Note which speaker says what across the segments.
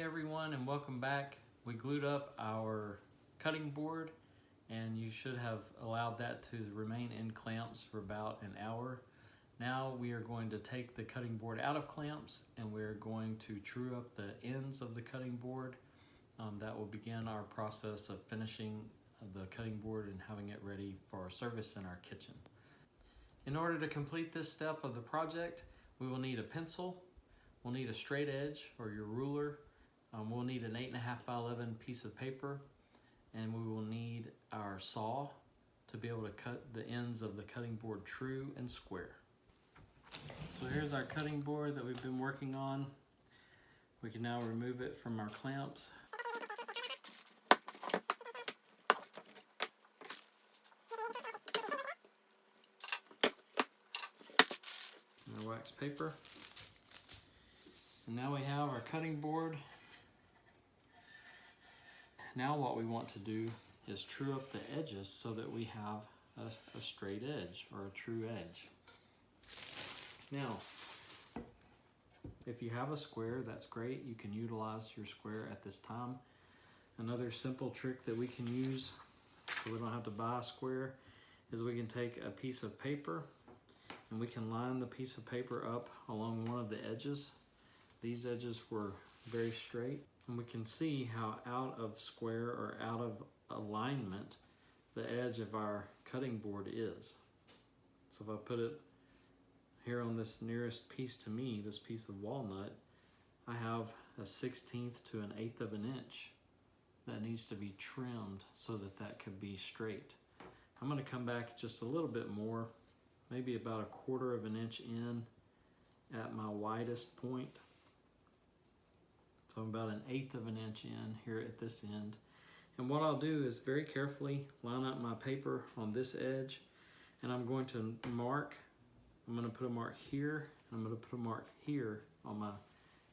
Speaker 1: everyone, and welcome back. We glued up our cutting board and you should have allowed that to remain in clamps for about an hour. Now we are going to take the cutting board out of clamps and we're going to true up the ends of the cutting board. That will begin our process of finishing the cutting board and having it ready for service in our kitchen. In order to complete this step of the project, we will need a pencil, we'll need a straight edge or your ruler, we'll need an 8.5 by 11 piece of paper, and we will need our saw to be able to cut the ends of the cutting board true and square. So here's our cutting board that we've been working on. We can now remove it from our clamps. And our wax paper. And now we have our cutting board. Now what we want to do is true up the edges so that we have a straight edge or a true edge. Now, if you have a square, that's great. You can utilize your square at this time. Another simple trick that we can use so we don't have to buy a square is we can take a piece of paper and we can line the piece of paper up along one of the edges. These edges were very straight. And we can see how out of square or out of alignment the edge of our cutting board is. So if I put it here on this nearest piece to me, this piece of walnut, I have a 1/16 to an 1/8 of an inch that needs to be trimmed so that that could be straight. I'm going to come back just a little bit more, maybe about 1/4 of an inch in at my widest point. So I'm about an 1/8 of an inch in here at this end. And what I'll do is very carefully line up my paper on this edge, and I'm going to mark. I'm going to put a mark here, and I'm going to put a mark here on my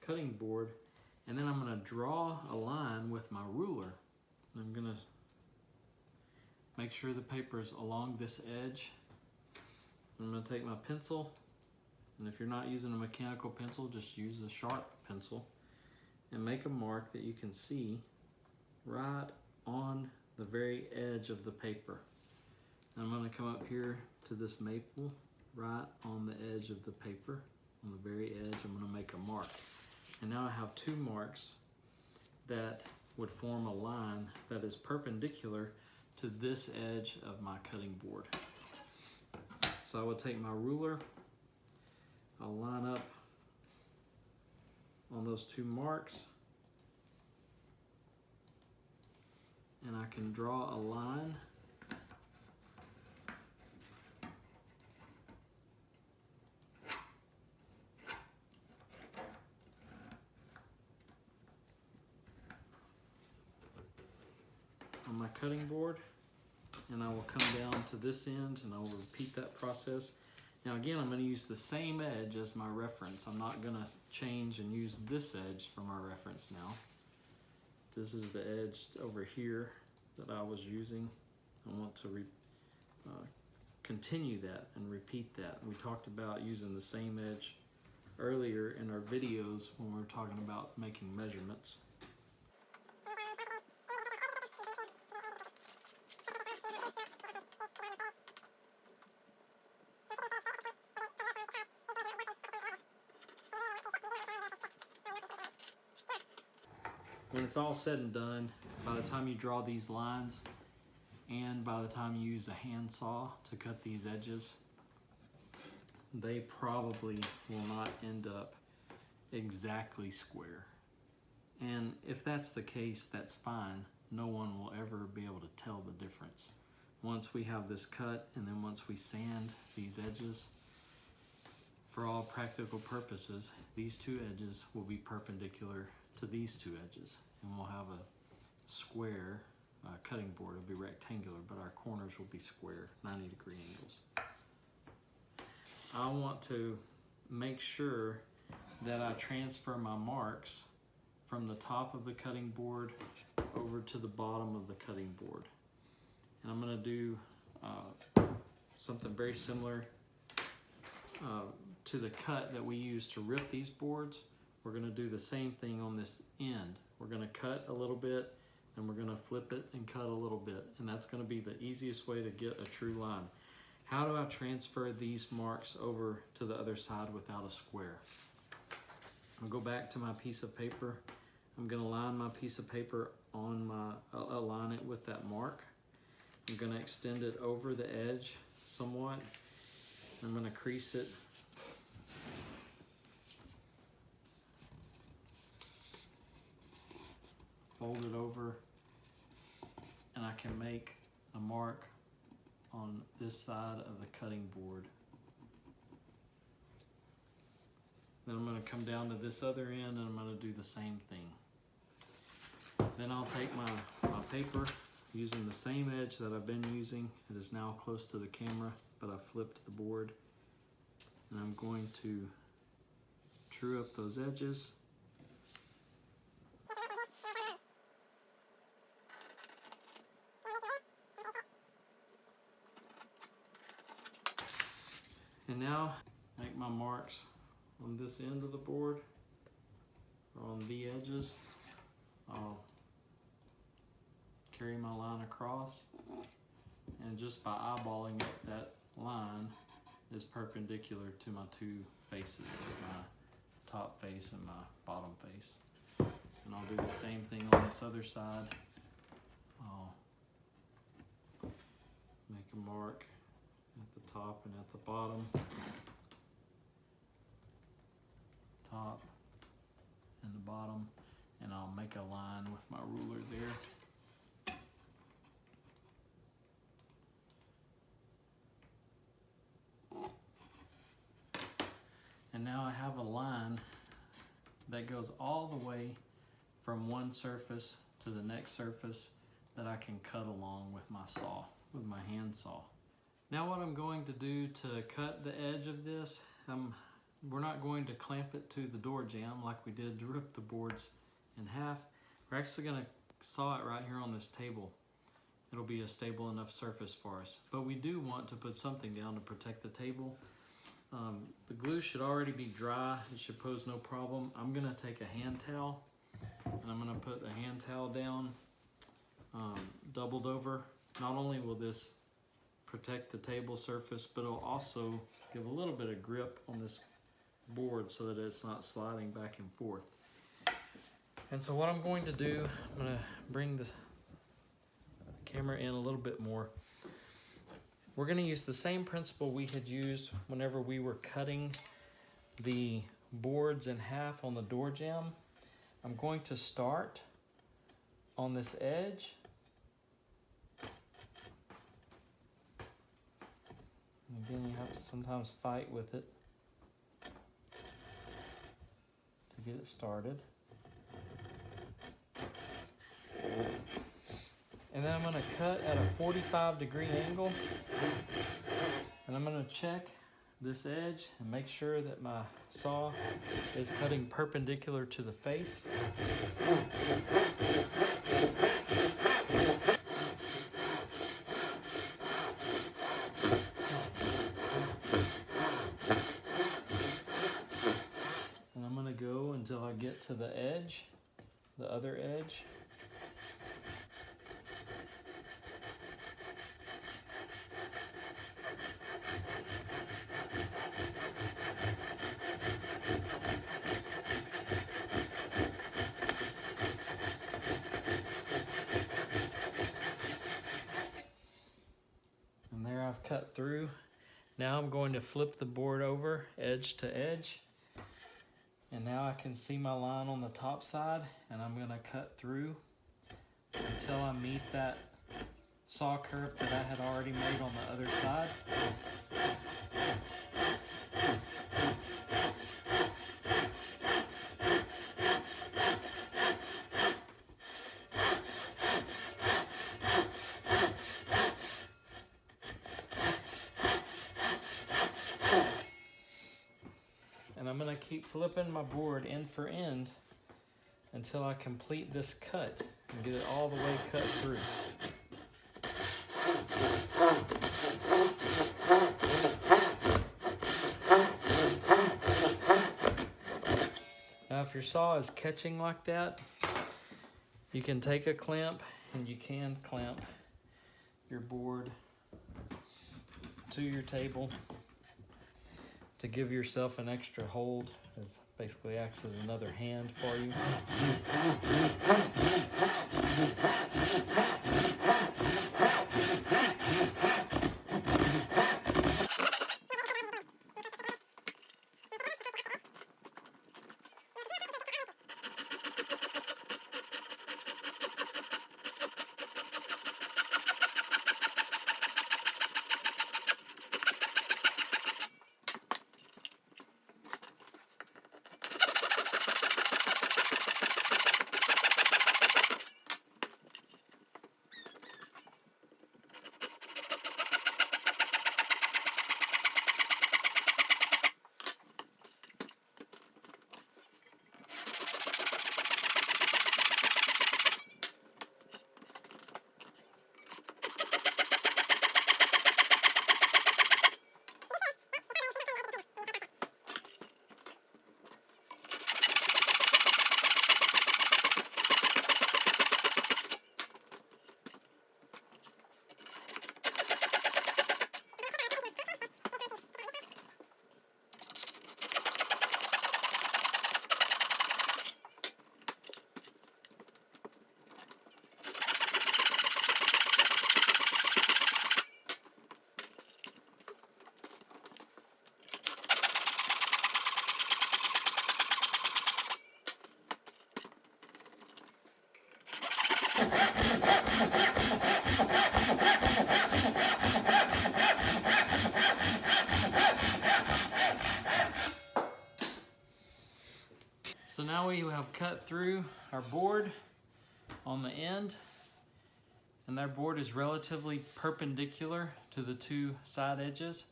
Speaker 1: cutting board, and then I'm going to draw a line with my ruler. And I'm going to make sure the paper is along this edge. I'm going to take my pencil, and if you're not using a mechanical pencil, just use a sharp pencil, and make a mark that you can see right on the very edge of the paper. And I'm going to come up here to this maple, right on the edge of the paper, on the very edge. I'm going to make a mark. And now I have two marks that would form a line that is perpendicular to this edge of my cutting board. So I will take my ruler, I'll line up on those two marks, and I can draw a line on my cutting board, and I will come down to this end and I will repeat that process. Now again, I'm going to use the same edge as my reference. I'm not going to change and use this edge for my reference now. This is the edge over here that I was using. I want to continue that and repeat that. We talked about using the same edge earlier in our videos when we were talking about making measurements. When it's all said and done, by the time you draw these lines and by the time you use a handsaw to cut these edges, they probably will not end up exactly square. And if that's the case, that's fine. No one will ever be able to tell the difference. Once we have this cut and then once we sand these edges, for all practical purposes, these two edges will be perpendicular to these two edges, and we'll have a square cutting board. It'll be rectangular, but our corners will be square, 90-degree angles. I want to make sure that I transfer my marks from the top of the cutting board over to the bottom of the cutting board. And I'm going to do something very similar to the cut that we use to rip these boards. we're going to do the same thing on this end. We're going to cut a little bit, and we're going to flip it and cut a little bit, and that's going to be the easiest way to get a true line. How do I transfer these marks over to the other side without a square? I'll go back to my piece of paper. I'm going to line my piece of paper on my, align it with that mark. I'm going to extend it over the edge somewhat. I'm going to crease it. Fold it over, and I can make a mark on this side of the cutting board. Then I'm going to come down to this other end, and I'm going to do the same thing. Then I'll take my paper using the same edge that I've been using. It is now close to the camera, but I flipped the board, and I'm going to true up those edges. And now make my marks on this end of the board, or on the edges. I'll carry my line across, and just by eyeballing it, that line is perpendicular to my two faces, my top face and my bottom face. And I'll do the same thing on this other side. I'll make a mark at the top and at the bottom, top and the bottom, and I'll make a line with my ruler there. And now I have a line that goes all the way from one surface to the next surface that I can cut along with my saw, with my hand saw. Now what I'm going to do to cut the edge of this, we're not going to clamp it to the door jamb like we did to rip the boards in half. We're actually going to saw it right here on this table. It'll be a stable enough surface for us. But we do want to put something down to protect the table. The glue should already be dry. It should pose no problem. I'm going to take a hand towel, and I'm going to put the hand towel down, doubled over. Not only will this protect the table surface, but it'll also give a little bit of grip on this board so that it's not sliding back and forth. And so what I'm going to do, I'm going to bring the camera in a little bit more. We're going to use the same principle we had used whenever we were cutting the boards in half on the door jamb. I'm going to start on this edge. Again, you have to sometimes fight with it to get it started. And then I'm going to cut at a 45-degree angle. And I'm going to check this edge and make sure that my saw is cutting perpendicular to the face. And I'm going to go until I get to the edge, the other edge. Cut through. Now I'm going to flip the board over edge to edge, and now I can see my line on the top side, and I'm going to cut through until I meet that saw curve that I had already made on the other side. And I'm going to keep flipping my board end for end until I complete this cut and get it all the way cut through. Now if if your saw is catching like that, you can take a clamp and you can clamp your board to your table to give yourself an extra hold. It basically acts as another hand for you. So now we have cut through our board on the end, and our board is relatively perpendicular to the two side edges.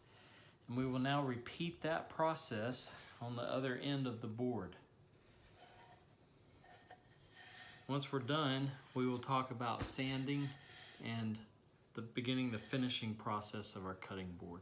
Speaker 1: And we will now repeat that process on the other end of the board. Once we're done, we will talk about sanding and beginning the finishing process of our cutting board.